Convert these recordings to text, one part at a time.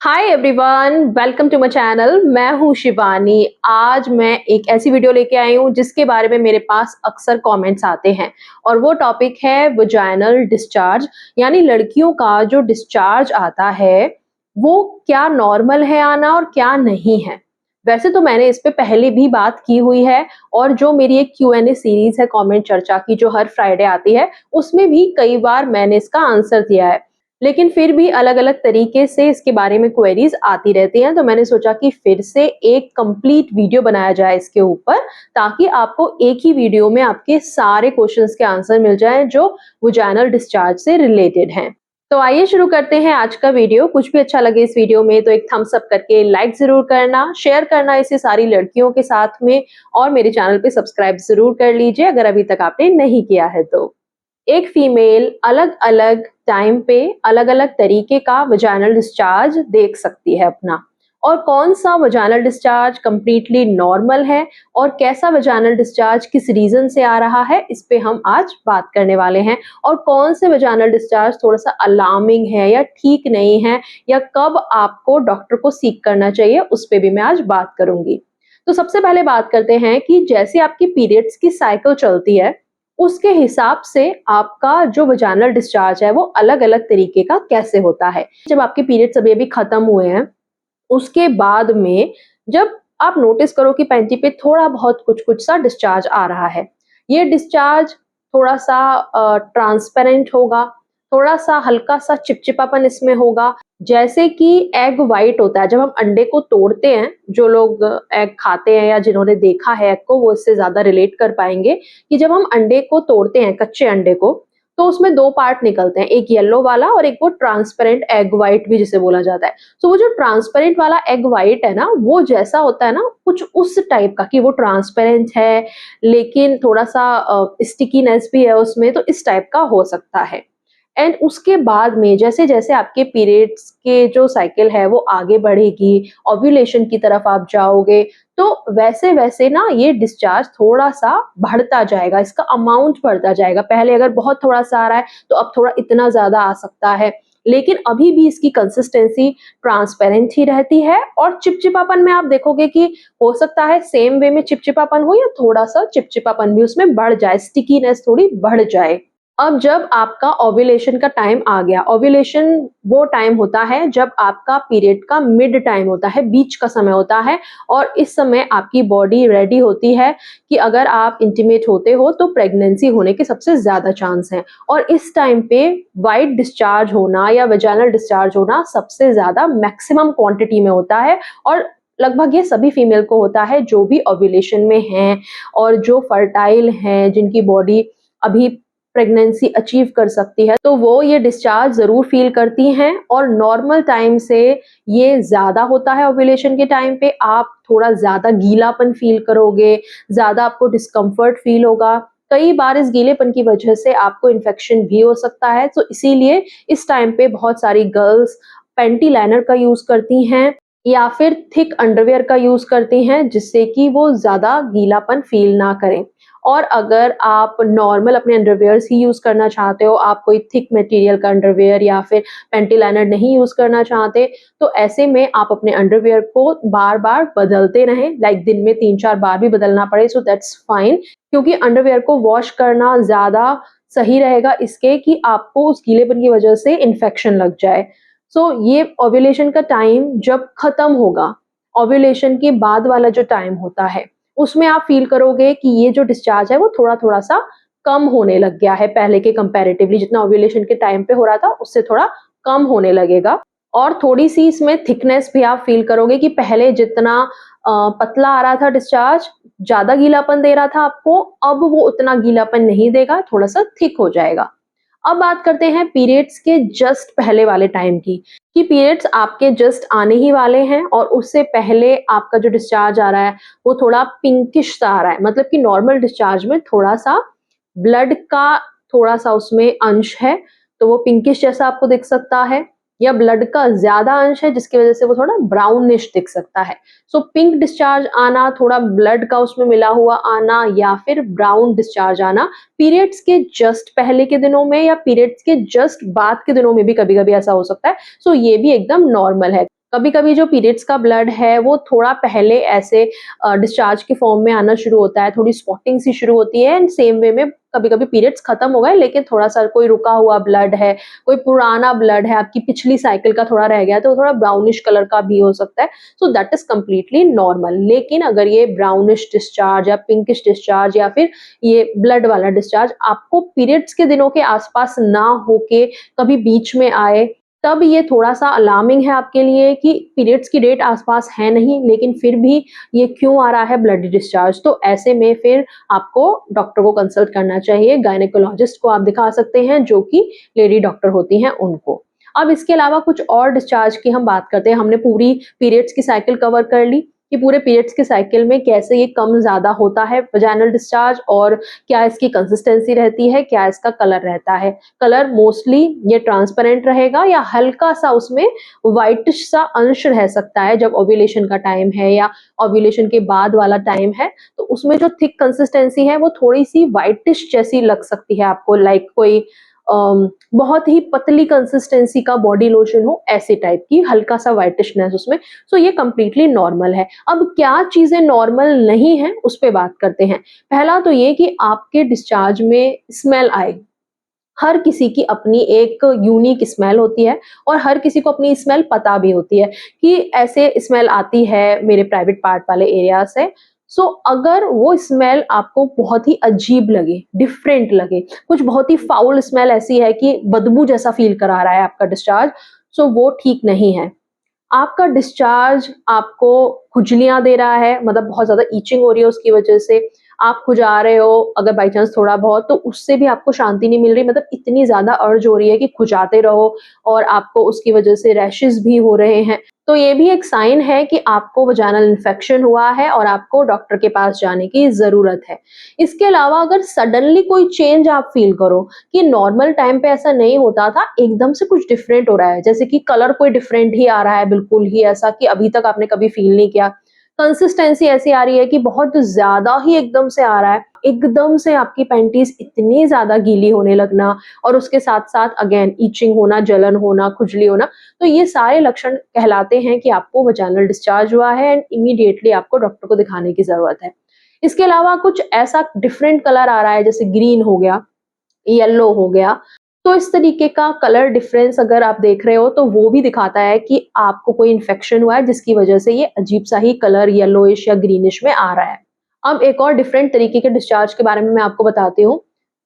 Hi everyone, welcome to my channel. मैं हूं शिवानी। आज मैं एक ऐसी वीडियो लेके आई हूं जिसके बारे में मेरे पास अक्सर कमेंट्स आते हैं और वो टॉपिक है वजाइनल डिस्चार्ज, यानी लड़कियों का जो डिस्चार्ज आता है वो क्या नॉर्मल है आना और क्या नहीं है। वैसे तो मैंने इस पे पहले भी बात की हुई है और जो मेरी एक Q&A सीरीज है कमेंट चर्चा की जो हर फ्राइडे आती है उसमें भी कई बार मैंने इसका आंसर दिया है, लेकिन फिर भी अलग-अलग तरीके से इसके बारे में क्वेरीज आती रहती हैं, तो मैंने सोचा कि फिर से एक कंप्लीट वीडियो बनाया जाए इसके ऊपर, ताकि आपको एक ही वीडियो में आपके सारे क्वेश्चंस के आंसर मिल जाएं जो वजाइनल डिस्चार्ज से रिलेटेड हैं। तो आइए शुरू करते हैं आज का वीडियो। कुछ भी अच्छा लगे इस वीडियो में तो एक थम्स अप करके लाइक जरूर करना, शेयर करना इसे सारी लड़कियों के साथ में, और मेरे चैनल पे सब्सक्राइब जरूर कर लीजिए अगर अभी तक आपने नहीं किया है तो। एक फीमेल अलग-अलग टाइम पे अलग-अलग तरीके का वजाइनल डिस्चार्ज देख सकती है अपना, और कौन सा वजाइनल डिस्चार्ज कंप्लीटली नॉर्मल है और कैसा वजाइनल डिस्चार्ज किस रीजन से आ रहा है, इस पे हम आज बात करने वाले हैं। और कौन से वजाइनल डिस्चार्ज थोड़ा सा अलार्मिंग है या ठीक नहीं है, या कब आपको डॉक्टर को सीक करना चाहिए, उस पे भी मैं आज बात करूंगी। तो सबसे पहले बात करते हैं कि जैसे आपकी पीरियड्स की साइकिल चलती है उसके हिसाब से आपका जो वजाइनल डिस्चार्ज है वो अलग-अलग तरीके का कैसे होता है। जब आपके पीरियड्स अभी-अभी खत्म हुए हैं, उसके बाद में जब आप नोटिस करो कि पैंटी पे थोड़ा बहुत कुछ-कुछ सा डिस्चार्ज आ रहा है, ये डिस्चार्ज थोड़ा-सा ट्रांसपेरेंट होगा, थोड़ा-सा हल्का-सा चिपचिपापन इसमें होगा, जैसे कि एग व्हाइट होता है। जब हम अंडे को तोड़ते हैं, जो लोग एग खाते हैं या जिन्होंने देखा है एग को, वो इससे ज़्यादा रिलेट कर पाएँगे कि जब हम अंडे को तोड़ते हैं, कच्चे अंडे को, तो उसमें 2 पार्ट निकलते हैं, एक येलो वाला और एक वो ट्रांसपेरेंट एग व्हाइट भी जिसे बोला जाता है। तो वो जो ट्रांसपेरेंट वाला एग व्हाइट है ना, वो जैसा होता है ना, कुछ उस टाइप का कि वो ट्रांसपेरेंट है, लेकिन थोड़ा-सा स्टिकीनेस भी है उसमें, तो इस टाइप का हो सकता है। एंड उसके बाद में जैसे-जैसे आपके पीरियड्स के जो साइकिल है वो आगे बढ़ेगी, ओव्यूलेशन की तरफ आप जाओगे, तो वैसे-वैसे ना ये डिस्चार्ज थोड़ा-सा बढ़ता जाएगा, इसका अमाउंट बढ़ता जाएगा। पहले अगर बहुत थोड़ा-सा आ रहा है, तो अब थोड़ा इतना ज़्यादा आ सकता है। लेकिन अभी भी इसकी कंसिस्टेंसी ट्रांसपेरेंट ही रहती है, और चिपचिपापन में आप देखोगे कि हो सकता है सेम वे में चिपचिपापन हो या थोड़ा-सा चिपचिपापन भी उसमें बढ़ जाए, स्टिकीनेस थोड़ी बढ़ जाए। अब जब आपका ओव्यूलेशन का टाइम आ गया, ओव्यूलेशन वो टाइम होता है जब आपका पीरियड का मिड टाइम होता है, बीच का समय होता है, और इस समय आपकी बॉडी रेडी होती है कि अगर आप इंटीमेट होते हो तो प्रेगनेंसी होने के सबसे ज़्यादा चांस हैं। और इस टाइम पे व्हाइट डिस्चार्ज होना या वजाइनल डिस्चार्ज होना सबसे ज़्यादा मैक्सिमम क्वांटिटी में होता है, और लगभग ये सभी फीमेल को होता है जो भी ओव्यूलेशन में हैं और जो फर्टाइल हैं, जिनकी बॉडी अभी प्रेगनेंसी अचीव कर सकती है, तो वो ये डिस्चार्ज ज़रूर फ़ील करती हैं। और नॉर्मल टाइम से ये ज़्यादा होता है। ओव्यूलेशन के टाइम पे आप थोड़ा ज़्यादा गीलापन फ़ील करोगे, ज़्यादा आपको डिस्कम्फर्ट फ़ील होगा। कई बार इस गीलेपन की वजह से आपको इन्फेक्शन भी हो सकता है, तो इसीलिए इस टाइम पे बहुत सारी गर्ल्स पैंटी लाइनर का यूज़ करती हैं या फिर थिक अंडरवियर का यूज़ करती हैं, जिससे कि वो ज़्यादा गीलापन फ़ील ना करें। और अगर आप नॉर्मल अपने अंडरवियर्स ही यूज़ करना चाहते हो, आप कोई थिक मटेरियल का अंडरवियर या फिर पैंटी लाइनर नहीं यूज़ करना चाहते, तो ऐसे में आप अपने अंडरवियर को बार-बार बदलते रहें, लाइक दिन में 3-4 बार भी बदलना पड़े, सो दैट्स फाइन। क्योंकि अंडरवियर को वॉश करना ज़्यादा सही रहेगा इसके कि आपको उस गीलेपन की वजह से इन्फेक्शन लग जाए। सो ये ओव्यूलेशन का टाइम जब खत्म होगा, ओव्यूलेशन के बाद वाला जो टाइम होता है, उसमें आप फ़ील करोगे कि ये जो डिस्चार्ज है वो थोड़ा-थोड़ा सा कम होने लग गया है पहले के कंपैरेटिवली, जितना ओव्यूलेशन के टाइम पे हो रहा था उससे थोड़ा कम होने लगेगा। और थोड़ी-सी इसमें थिकनेस भी आप फ़ील करोगे कि पहले जितना पतला आ रहा था डिस्चार्ज, ज़्यादा गीलापन दे रहा था आपको, अब वो उतना गीलापन नहीं देगा, थोड़ा-सा थिक हो जाएगा। अब बात करते हैं पीरियड्स के जस्ट पहले वाले टाइम की, कि पीरियड्स आपके जस्ट आने ही वाले हैं और उससे पहले आपका जो डिस्चार्ज आ रहा है वो थोड़ा पिंकिश सा आ रहा है, मतलब कि नॉर्मल डिस्चार्ज में थोड़ा-सा ब्लड का थोड़ा-सा उसमें अंश है, तो वो पिंकिश जैसा आपको दिख सकता है, या ब्लड का ज़्यादा अंश है जिसकी वज़ह से वो थोड़ा ब्राउनिश दिख सकता है। सो पिंक डिस्चार्ज आना, थोड़ा ब्लड का उसमें मिला हुआ आना, या फिर ब्राउन डिस्चार्ज आना पीरियड्स के जस्ट पहले के दिनों में या पीरियड्स के जस्ट बाद के दिनों में भी कभी-कभी ऐसा हो सकता है। सो ये भी एकदम नॉर्मल है। कभी कभी जो पीरियड्स का ब्लड है वो थोड़ा पहले ऐसे डिस्चार्ज के फॉर्म में आना शुरू होता है, थोड़ी स्पॉटिंग सी शुरू होती है, एंड सेम वे में कभी कभी पीरियड्स खत्म हो गए लेकिन थोड़ा सा कोई रुका हुआ ब्लड है, कोई पुराना ब्लड है, आपकी पिछली साइकिल का थोड़ा रह गया तो थोड़ा ब्राउनिश कलर का भी हो सकता है। So that is completely normal. लेकिन अगर ये ब्राउनिश डिस्चार्ज या पिंकिश डिस्चार्ज या फिर ये ब्लड वाला डिस्चार्ज आपको पीरियड्स के दिनों के आसपास ना होके कभी बीच में आए, तब ये थोड़ा-सा अलार्मिंग है आपके लिए कि पीरियड्स की डेट आस-पास है नहीं, लेकिन फिर भी ये क्यों आ रहा है ब्लडी डिस्चार्ज। तो ऐसे में फिर आपको डॉक्टर को कंसल्ट करना चाहिए, गायनेकोलॉजिस्ट को आप दिखा सकते हैं जो कि लेडी डॉक्टर होती हैं उनको। अब इसके अलावा कुछ और डिस्चार्ज की हम बात करते हैं। हमने पूरी पीरियड्स की साइकिल कवर कर ली कि पूरे पीरियड्स की साइकिल में कैसे ये कम ज़्यादा होता है वजाइनल डिस्चार्ज, और क्या इसकी कंसिस्टेंसी रहती है, क्या इसका कलर रहता है। कलर मोस्टली ये ट्रांसपेरेंट रहेगा या हल्का सा उसमें व्हाइटिश सा अंश रह सकता है जब ओव्यूलेशन का टाइम है या ओव्यूलेशन के बाद वाला टाइम है, तो उसमें जो थिक कंसिस्टेंसी है वो थोड़ी सी व्हाइटिश जैसी लग सकती है आपको, लाइक कोई बहुत ही पतली कंसिस्टेंसी का बॉडी लोशन हो, ऐसे टाइप की हल्का सा व्हाइटिशनेस उसमें। सो ये कंप्लीटली नॉर्मल है। अब क्या चीजें नॉर्मल नहीं है उस पे बात करते हैं। पहला तो ये कि आपके डिस्चार्ज में स्मेल आए। हर किसी की अपनी एक यूनिक स्मेल होती है और हर किसी को अपनी स्मेल पता भी होती है कि ऐसे स्मेल आती है मेरे प्राइवेट पार्ट वाले एरिया से। सो अगर वो स्मेल आपको बहुत ही अजीब लगे, डिफरेंट लगे, कुछ बहुत ही फाउल स्मेल ऐसी है कि बदबू जैसा फील करा रहा है आपका डिस्चार्ज, सो वो ठीक नहीं है। आपका डिस्चार्ज आपको खुजलियाँ दे रहा है, मतलब बहुत ज़्यादा ईचिंग हो रही है उसकी वजह से, आप खुजा रहे हो अगर बाई चांस थोड़ा बहुत, तो उससे भी आपको शांति नहीं मिल रही, मतलब इतनी ज़्यादा अर्ज हो रही है कि खुजाते रहो और आपको उसकी वजह से रैशेज़ भी हो रहे हैं। तो ये भी एक साइन है कि आपको वजाइनल इन्फेक्शन हुआ है और आपको डॉक्टर के पास जाने की ज़रूरत है। इसके अलावा अगर सडनली कोई चेंज आप फ़ील करो कि नॉर्मल टाइम पे ऐसा नहीं होता था, एकदम से कुछ डिफरेंट हो रहा है, जैसे कि कलर कोई डिफरेंट ही आ रहा है, बिल्कुल ही ऐसा कि अभी तक आपने कभी फ़ील नहीं किया। कंसिस्टेंसी ऐसी आ रही है कि बहुत ज़्यादा ही एकदम से आ रहा है, एकदम से आपकी पैंटीज़ इतनी ज़्यादा गीली होने लगना और उसके साथ-साथ अगेन इचिंग होना, जलन होना, खुजली होना, तो ये सारे लक्षण कहलाते हैं कि आपको वजाइनल डिस्चार्ज हुआ है एंड इमीडिएटली आपको डॉक्टर को दिखाने की ज़रूरत है। इसके अलावा कुछ ऐसा डिफरेंट कलर आ रहा है, जैसे ग्रीन हो गया, येलो हो गया, तो इस तरीके का कलर डिफरेंस अगर आप देख रहे हो तो वो भी दिखाता है कि आपको कोई इन्फेक्शन हुआ है जिसकी वजह से ये अजीब सा ही कलर येलोइश या ग्रीनिश में आ रहा है। अब एक और डिफरेंट तरीके के डिस्चार्ज के बारे में मैं आपको बताती हूँ।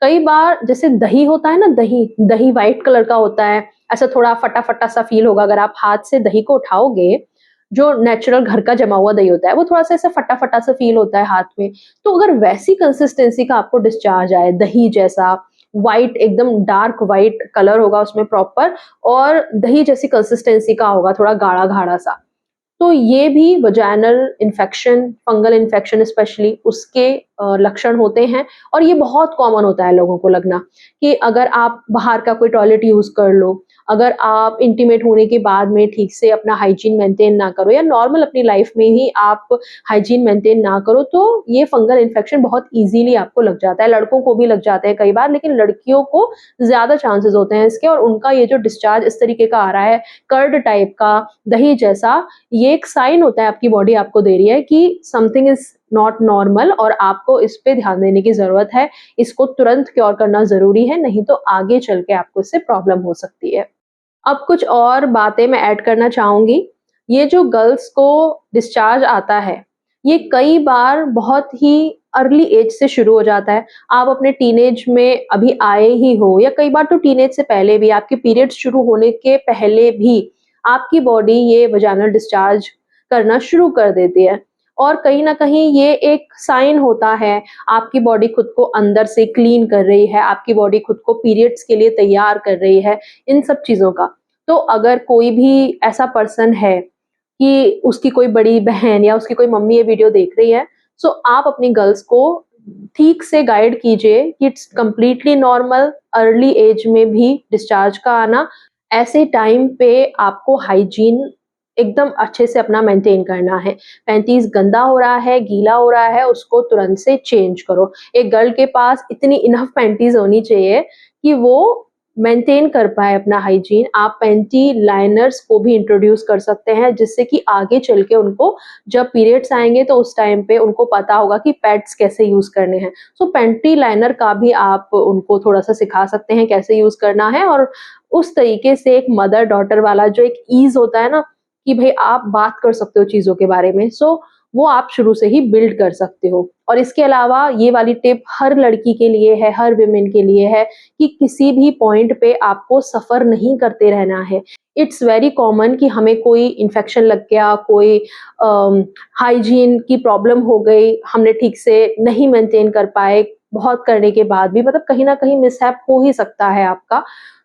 कई बार जैसे दही होता है ना, दही दही व्हाइट कलर का होता है, ऐसा थोड़ा फटा-फटा सा फील होगा अगर आप हाथ से दही को उठाओगे, जो नेचुरल घर का जमा हुआ दही होता है, वो थोड़ा-सा ऐसा फटा-फटा सा फील होता है हाथ में। तो अगर वैसी कंसिस्टेंसी का आपको डिस्चार्ज आए, दही जैसा, व्हाइट एकदम डार्क व्हाइट कलर होगा उसमें प्रॉपर और दही जैसी कंसिस्टेंसी का होगा, थोड़ा गाढ़ा-गाढ़ा सा। तो ये भी vaginal infection, fungal infection specially उसके लक्षण होते हैं और ये बहुत कॉमन होता है लोगों को लगना कि अगर आप बाहर का कोई टॉयलेट यूज़ कर लो, अगर आप इंटीमेट होने के बाद में ठीक से अपना हाइजीन मेंटेन ना करो या नॉर्मल अपनी लाइफ में ही आप हाइजीन मेंटेन ना करो, तो ये फंगल इन्फेक्शन बहुत ईज़िली आपको लग जाता है। लड़कों को भी लग जाते हैं कई बार, लेकिन लड़कियों को ज़्यादा चांसेस होते हैं इसके, और उनका ये जो डिस्चार्ज इस तरीके का आ रहा है, कर्ड टाइप का, दही जैसा, ये एक साइन होता है आपकी बॉडी आपको दे रही है कि समथिंग इज नॉट नॉर्मल और आपको इस पे ध्यान देने की जरूरत है। इसको तुरंत क्योर करना जरूरी है, नहीं तो आगे चल के आपको इससे प्रॉब्लम हो सकती है। अब कुछ और बातें मैं ऐड करना चाहूंगी। ये जो गर्ल्स को डिस्चार्ज आता है, ये कई बार बहुत ही अर्ली एज से शुरू हो जाता है। आप अपने टीनेज में अभी आए ही हो या कई बार तो टीनेज से पहले भी, आपके पीरियड्स शुरू होने के पहले भी आपकी बॉडी ये वजाइनल डिस्चार्ज करना शुरू कर देती है और कहीं न कहीं ये एक साइन होता है, आपकी बॉडी खुद को अंदर से क्लीन कर रही है, आपकी बॉडी खुद को पीरियड्स के लिए तैयार कर रही है, इन सब चीज़ों का। तो अगर कोई भी ऐसा पर्सन है कि उसकी कोई बड़ी बहन या उसकी कोई मम्मी ये वीडियो देख रही है, सो आप अपनी गर्ल्स को ठीक से गाइड कीजिए कि it's completely normal early age में भी डिस्चार्ज का आना। ऐसे टाइम पे आपको हाइजीन एकदम अच्छे से अपना मेंटेन करना है। पैंटीज़ गंदा हो रहा है, गीला हो रहा है, उसको तुरंत से चेंज करो। एक गर्ल के पास इतनी इनफ पैंटीज़ होनी चाहिए कि वो मेंटेन कर पाए अपना हाइजीन, आप पैंटी लाइनर्स को भी इंट्रोड्यूस कर सकते हैं, जिससे कि आगे चल के उनको जब पीरियड्स आएंगे तो उस टाइम पे उनको पता होगा कि पैड्स कैसे यूज करने हैं। सो पैंटी लाइनर का भी आप उनको थोड़ा सा सिखा सकते हैं कैसे यूज करना है, और उस तरीके से एक मदर डॉटर वाला जो एक ईज होता है ना, कि भाई आप बात कर सकते हो चीजों के बारे में, सो वो आप शुरू से ही बिल्ड कर सकते हो। और इसके अलावा ये वाली टिप हर लड़की के लिए है, हर विमेन के लिए है, कि किसी भी पॉइंट पे आपको सफर नहीं करते रहना है। इट्स वेरी कॉमन कि हमें कोई इन्फेक्शन लग गया, कोई हाइजीन की प्रॉब्लम हो गई, हमने ठीक से नहीं मेंटेन कर पाए, बहुत करने के बाद भी मतलब कहीं ना कहीं मिसहैप हो ही सकता है आपका।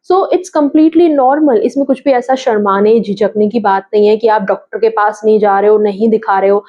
सो इट्स कम्प्लीटली नॉर्मल, इसमें कुछ भी ऐसा शर्माने झिझकने की बात नहीं है कि आप डॉक्टर के पास नहीं जा रहे हो, नहीं दिखा रहे हो।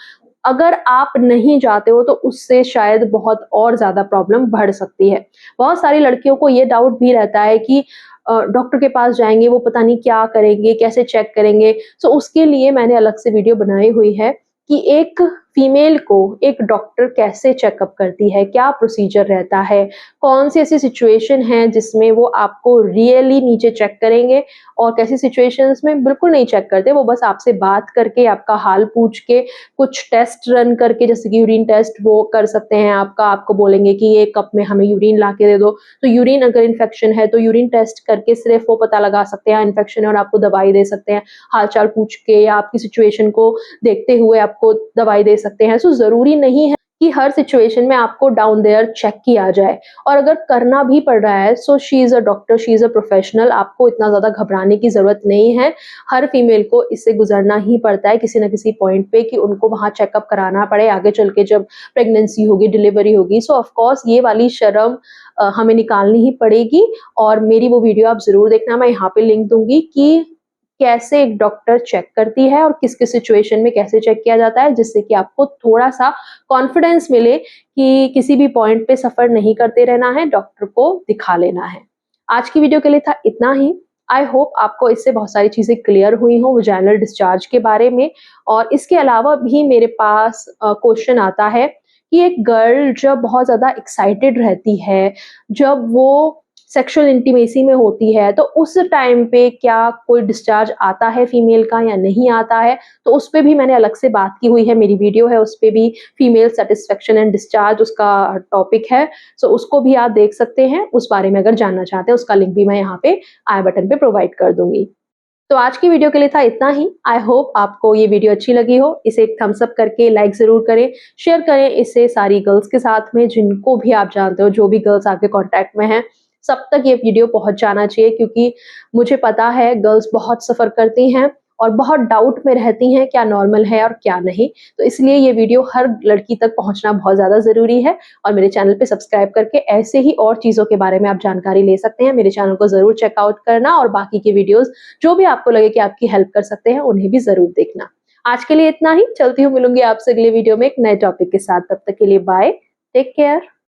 अगर आप नहीं जाते हो तो उससे शायद बहुत और ज़्यादा प्रॉब्लम बढ़ सकती है। बहुत सारी लड़कियों को ये डाउट भी रहता है कि डॉक्टर के पास जाएँगे, वो पता नहीं क्या करेंगे, कैसे चेक करेंगे। सो उसके लिए मैंने अलग से वीडियो बनाई हुई है कि एक फीमेल को एक डॉक्टर कैसे चेकअप करती है, क्या प्रोसीजर रहता है, कौन-सी ऐसी सिचुएशन है जिसमें वो आपको रियली नीचे चेक करेंगे, और कैसी सिचुएशंस में बिल्कुल नहीं चेक करते, वो बस आपसे बात करके, आपका हाल पूछ के, कुछ टेस्ट रन करके, जैसे कि यूरिन टेस्ट वो कर सकते हैं आपका, आपको बोलेंगे कि ये कप में हमें यूरिन ला के दे दो। तो यूरिन अगर इन्फेक्शन है तो यूरिन टेस्ट करके सिर्फ वो पता लगा सकते हैं इन्फेक्शन है, और आपको दवाई दे सकते हैं, हाल-चाल पूछ के या आपकी सिचुएशन को देखते हुए आपको दवाई दे सकते हैं। सो ज़रूरी नहीं है कि हर सिचुएशन में आपको डाउन देयर चेक किया जाए, और अगर करना भी पड़ रहा है so she is a doctor, she is a professional, आपको इतना ज़्यादा घबराने की ज़रूरत नहीं है। हर फीमेल को इससे गुज़रना ही पड़ता है किसी न किसी पॉइंट पे, कि उनको वहाँ चेकअप कराना पड़े आगे चल के जब प्रेगनेंसी होगी, डिलीवरी होगी। सो ऑफ कोर्स ये वाली शर्म हमें निकालनी ही पड़ेगी, और मेरी वो वीडियो आप ज़रूर देखना, मैं यहाँ पे लिंक दूँगी कि कैसे एक डॉक्टर चेक करती है और किस-किस सिचुएशन में कैसे चेक किया जाता है, जिससे कि आपको थोड़ा-सा कॉन्फिडेंस मिले कि किसी भी पॉइंट पे सफ़र नहीं करते रहना है, डॉक्टर को दिखा लेना है। आज की वीडियो के लिए था इतना ही। आई होप आपको इससे बहुत सारी चीज़ें क्लियर हुई हों वजाइनल डिस्चार्ज के बारे में, और इसके अलावा भी मेरे पास क्वेश्चन आता है कि एक गर्ल जब बहुत ज़्यादा एक्साइटेड रहती है, जब वो सेक्सुअल इंटीमेसी में होती है, तो उस टाइम पे क्या कोई डिस्चार्ज आता है फीमेल का या नहीं आता है? तो उस पे भी मैंने अलग से बात की हुई है, मेरी वीडियो है उस पे भी, फीमेल सैटिस्फैक्शन एंड डिस्चार्ज उसका टॉपिक है। सो उसको भी आप देख सकते हैं, उस बारे में अगर जानना चाहते हैं, उसका लिंक भी मैं यहाँ पे आई बटन पे प्रोवाइड कर दूँगी। तो आज की वीडियो के लिए था इतना ही। आई होप आपको ये वीडियो अच्छी लगी हो। इसे एक थम्स अप करके लाइक ज़रूर करें, शेयर करें इसे सारी गर्ल्स के साथ में जिनको भी आप जानते हो, जो भी गर्ल्स आपके कॉन्टैक्ट में हैं, सब तक ये वीडियो पहुँच जाना चाहिए, क्योंकि मुझे पता है गर्ल्स बहुत सफ़र करती हैं और बहुत डाउट में रहती हैं क्या नॉर्मल है और क्या नहीं। तो इसलिए ये वीडियो हर लड़की तक पहुँचना बहुत ज़्यादा ज़रूरी है, और मेरे चैनल पे सब्सक्राइब करके ऐसे ही और चीज़ों के बारे में आप जानकारी ले सकते हैं। मेरे चैनल को ज़रूर चेकआउट करना, और बाकी के वीडियोज़ जो भी आपको लगे कि आपकी हेल्प कर सकते हैं, उन्हें भी ज़रूर देखना। आज के लिए इतना ही, चलती हूँ, मिलूँगी आपसे अगले वीडियो में एक नए टॉपिक के साथ। तब तक के लिए बाय, टेक केयर।